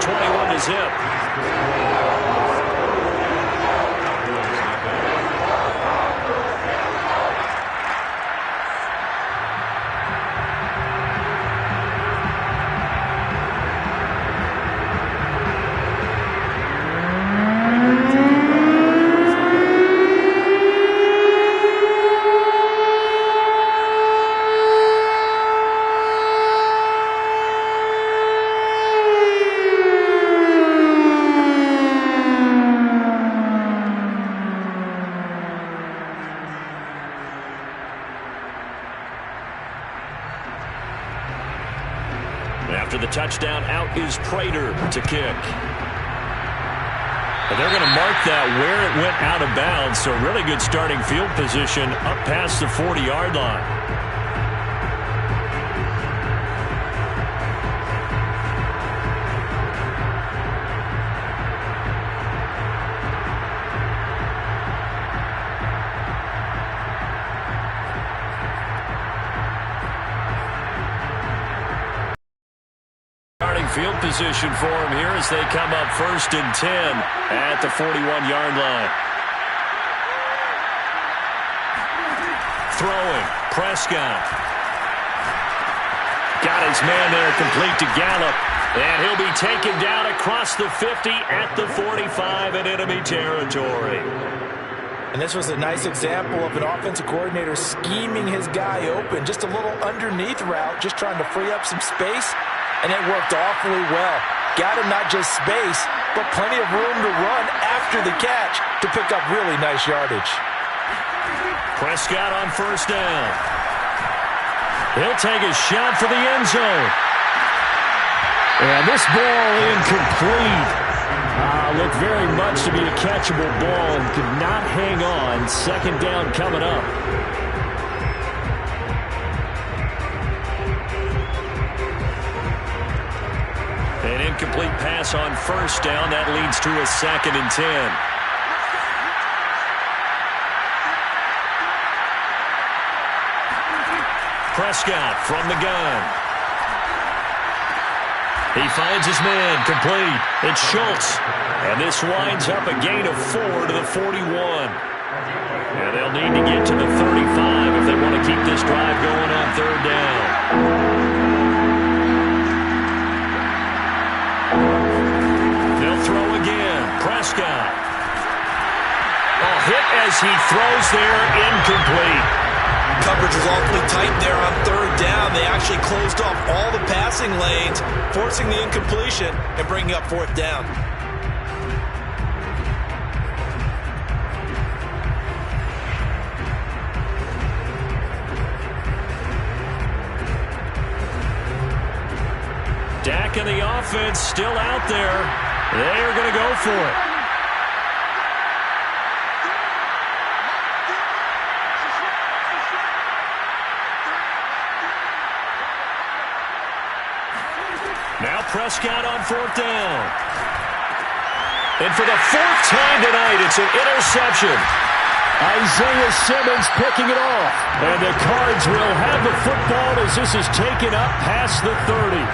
After the touchdown, out is Prater to kick. But they're going to mark that where it went out of bounds, so really good starting field position up past the 40-yard line. Field position for him here as they come up 1st and 10 at the 41-yard line. Throwing, Prescott. Got his man there complete to Gallup. And he'll be taken down across the 50 at the 45 in enemy territory. And this was a nice example of an offensive coordinator scheming his guy open. Just a little underneath route, just trying to free up some space. And it worked awfully well. Got him not just space, but plenty of room to run after the catch to pick up really nice yardage. Prescott on 1st down. He'll take a shot for the end zone. And this ball incomplete. Looked very much to be a catchable ball and could not hang on. 2nd down coming up. An incomplete pass on 1st down. That leads to a 2nd and 10. Prescott from the gun. He finds his man complete. It's Schultz. And this winds up a gain of 4 to the 41. And they'll need to get to the 35 if they want to keep this drive going on 3rd down. Throw again. Prescott. Hit as he throws there, incomplete. Coverage was awfully tight there on 3rd down. They actually closed off all the passing lanes, forcing the incompletion and bringing up 4th down. Dak and the offense still out there. They're going to go for it. Now Prescott on 4th down. And for the 4th time tonight, it's an interception. Isaiah Simmons picking it off. And the Cards will have the football as this is taken up past the 30.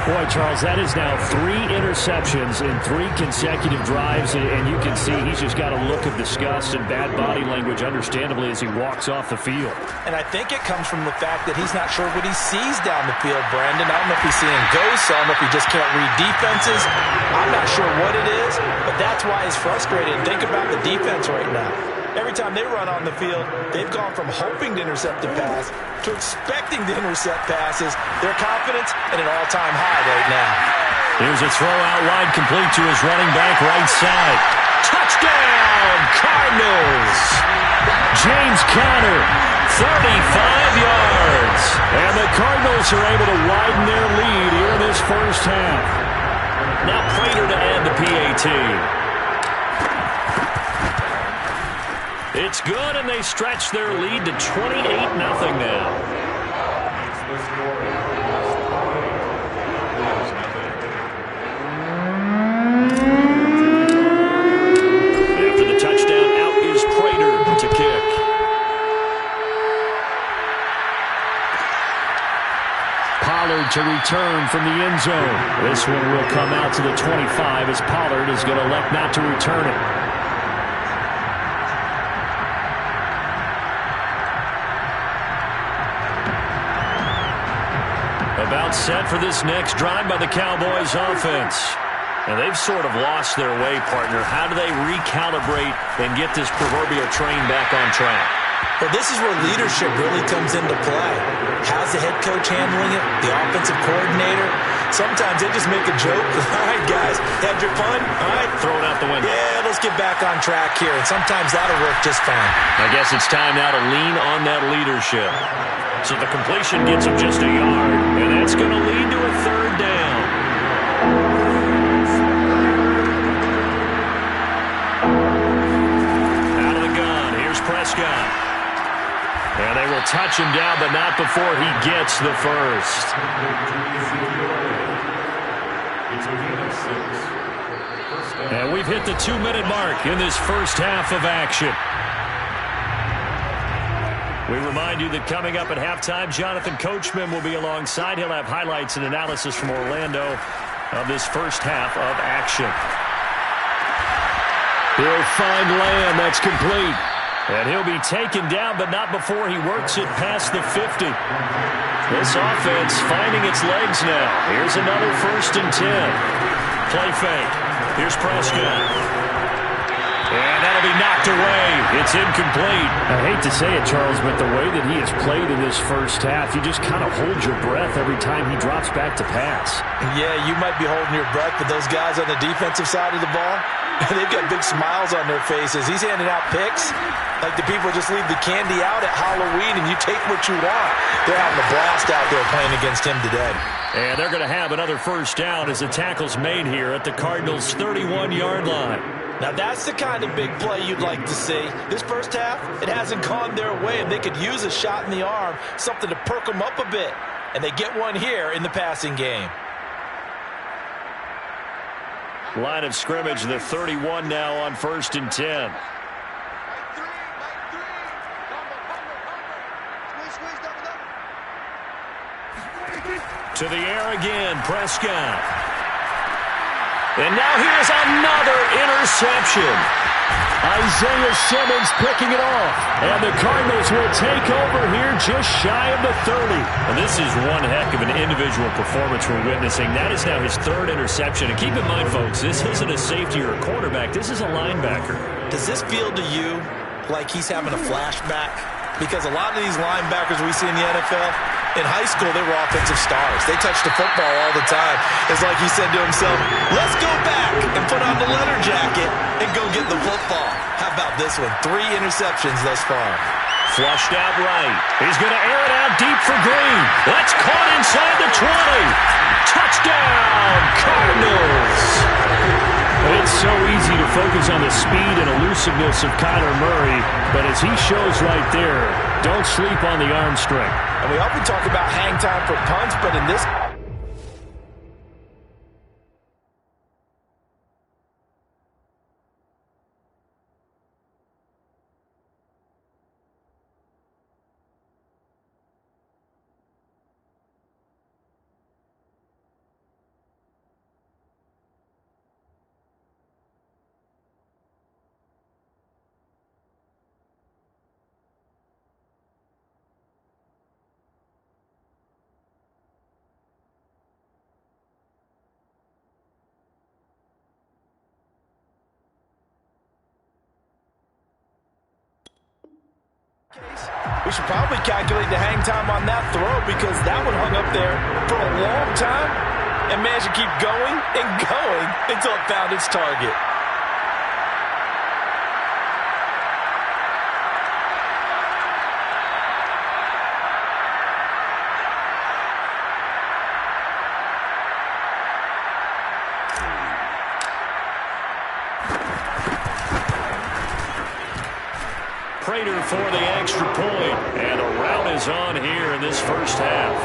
Boy, Charles, that is now 3 interceptions in 3 consecutive drives, and you can see he's just got a look of disgust and bad body language, understandably, as he walks off the field. And I think it comes from the fact that he's not sure what he sees down the field, Brandon. I don't know if he's seeing ghosts. I don't know if he just can't read defenses. I'm not sure what it is, but that's why he's frustrated. Think about the defense right now. Every time they run on the field, they've gone from hoping to intercept a pass to expecting to intercept passes. Their confidence at an all-time high right now. Here's a throw out wide complete to his running back right side. Touchdown, Cardinals! James Conner, 35 yards. And the Cardinals are able to widen their lead here in this 1st half. Now Prater to add the PAT. It's good, and they stretch their lead to 28-0 now. After the touchdown, out is Prater to kick. Pollard to return from the end zone. This one will come out to the 25 as Pollard is going to elect not to return it. About set for this next drive by the Cowboys offense. And they've sort of lost their way, partner. How do they recalibrate and get this proverbial train back on track? Well, this is where leadership really comes into play. How's the head coach handling it? The offensive coordinator? Sometimes they just make a joke. All right, guys, had your fun? All right. Throw it out the window. Yeah, let's get back on track here. And sometimes that'll work just fine. I guess it's time now to lean on that leadership. So the completion gets him just a yard, and that's going to lead to a 3rd down. Prescott. And they will touch him down, but not before he gets the first. And we've hit the 2-minute mark in this first half of action. We remind you that coming up at halftime, Jonathan Coachman will be alongside. He'll have highlights and analysis from Orlando of this first half of action. He'll find Lamb. That's complete. And he'll be taken down, but not before he works it past the 50. This offense finding its legs now. Here's another 1st and 10. Play fake. Here's Prescott. And that'll be knocked away. It's incomplete. I hate to say it, Charles, but the way that he has played in this first half, you just kind of hold your breath every time he drops back to pass. Yeah, you might be holding your breath, but those guys on the defensive side of the ball, they've got big smiles on their faces. He's handing out picks like the people just leave the candy out at Halloween and you take what you want. They're having a blast out there playing against him today. And they're going to have another first down as the tackle's made here at the Cardinals' 31-yard line. Now, that's the kind of big play you'd like to see. This first half, it hasn't gone their way, and they could use a shot in the arm, something to perk them up a bit. And they get one here in the passing game. Line of scrimmage, the 31 now on 1st and 10. To the air again, Prescott. And now here's another interception. Isaiah Simmons picking it off. And the Cardinals will take over here just shy of the 30. And this is one heck of an individual performance we're witnessing. That is now his 3rd interception. And keep in mind, folks, this isn't a safety or a quarterback. This is a linebacker. Does this feel to you like he's having a flashback? Because a lot of these linebackers we see in the NFL, in high school, they were offensive stars. They touched the football all the time. It's like he said to himself, let's go back and put on the leather jacket and go get the football. How about this one? 3 interceptions thus far. Flushed out right. He's going to air it out deep for Green. That's caught inside the 20. Touchdown, Cardinals. It's so easy to focus on the speed and elusiveness of Kyler Murray, but as he shows right there, don't sleep on the arm strength. And we often talk about hang time for punts, but in this... We should probably calculate the hang time on that throw because that one hung up there for a long time and managed to keep going and going until it found its target. Prater for the extra point, and a rout is on here in this first half.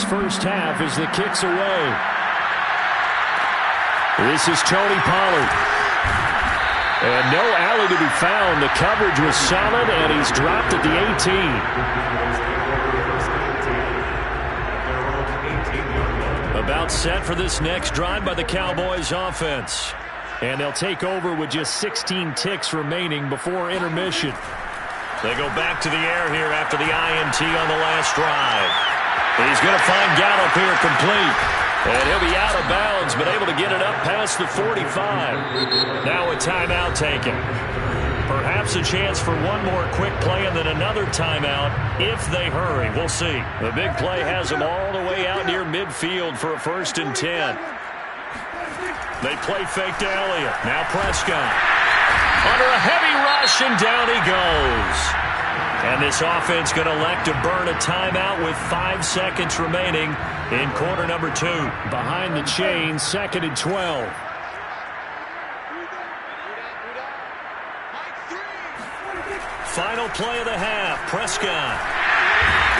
First half as the kick's away. This is Tony Pollard. And no alley to be found. The coverage was solid, and he's dropped at the 18. About set for this next drive by the Cowboys offense. And they'll take over with just 16 ticks remaining before intermission. They go back to the air here after the INT on the last drive. He's going to find Gallup here complete. And he'll be out of bounds, but able to get it up past the 45. Now a timeout taken. Perhaps a chance for one more quick play and then another timeout if they hurry. We'll see. The big play has them all the way out near midfield for a 1st and 10. They play fake to Elliott. Now Prescott. Under a heavy rush, and down he goes. And this offense going to elect to burn a timeout with 5 seconds remaining in quarter number 2. Behind the chain, 2nd and 12. Final play of the half. Prescott.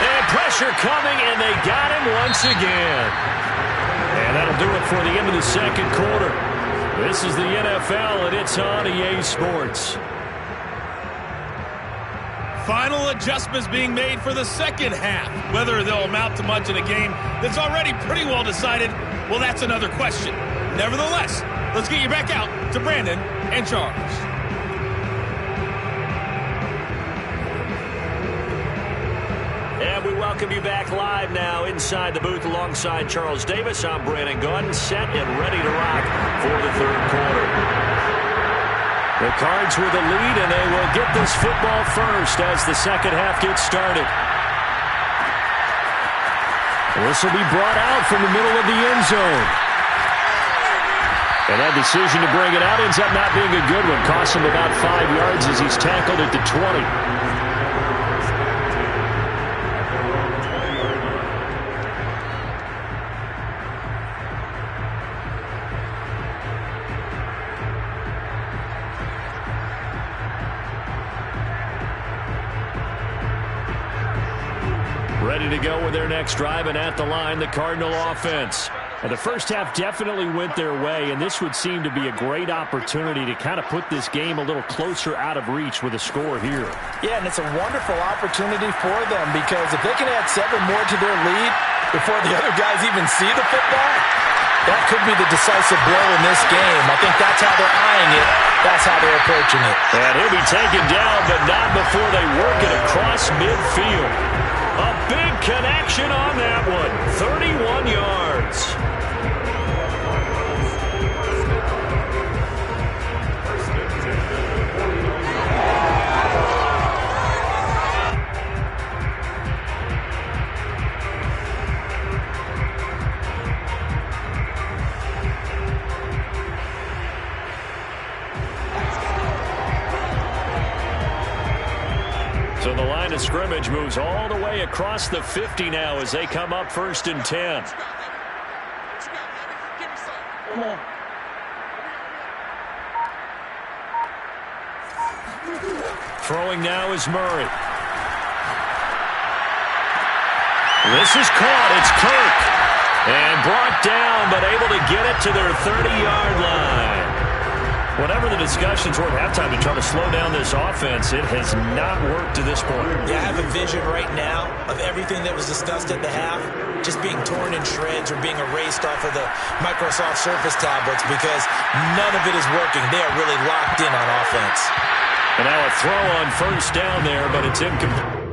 And pressure coming, and they got him once again. And that'll do it for the end of the 2nd quarter. This is the NFL, and it's on EA Sports. Final adjustments being made for the 2nd half. Whether they'll amount to much in a game that's already pretty well decided, well, that's another question. Nevertheless, let's get you back out to Brandon and Charles. And we welcome you back live now inside the booth alongside Charles Davis. I'm Brandon Gunn, set and ready to rock for the 3rd quarter. The Cards with the lead, and they will get this football first as the 2nd half gets started. This will be brought out from the middle of the end zone. And that decision to bring it out ends up not being a good one. Costs him about 5 yards as he's tackled at the 20. Ready to go with their next drive, and at the line, the Cardinal offense. And the first half definitely went their way, and this would seem to be a great opportunity to kind of put this game a little closer out of reach with a score here. Yeah, and it's a wonderful opportunity for them because if they can add 7 more to their lead before the other guys even see the football, that could be the decisive blow in this game. I think that's how they're eyeing it. That's how they're approaching it. And he'll be taken down, but not before they work it across midfield. A big connection on that one. 31 yards. So the line of scrimmage moves all the way across the 50 now as they come up 1st and 10. Throwing now is Murray. This is caught. It's Kirk. And brought down, but able to get it to their 30-yard line. Whatever the discussions were at halftime to try to slow down this offense, it has not worked to this point. Yeah, I have a vision right now of everything that was discussed at the half just being torn in shreds or being erased off of the Microsoft Surface tablets because none of it is working. They are really locked in on offense. And now a throw on 1st down there, but it's incomplete.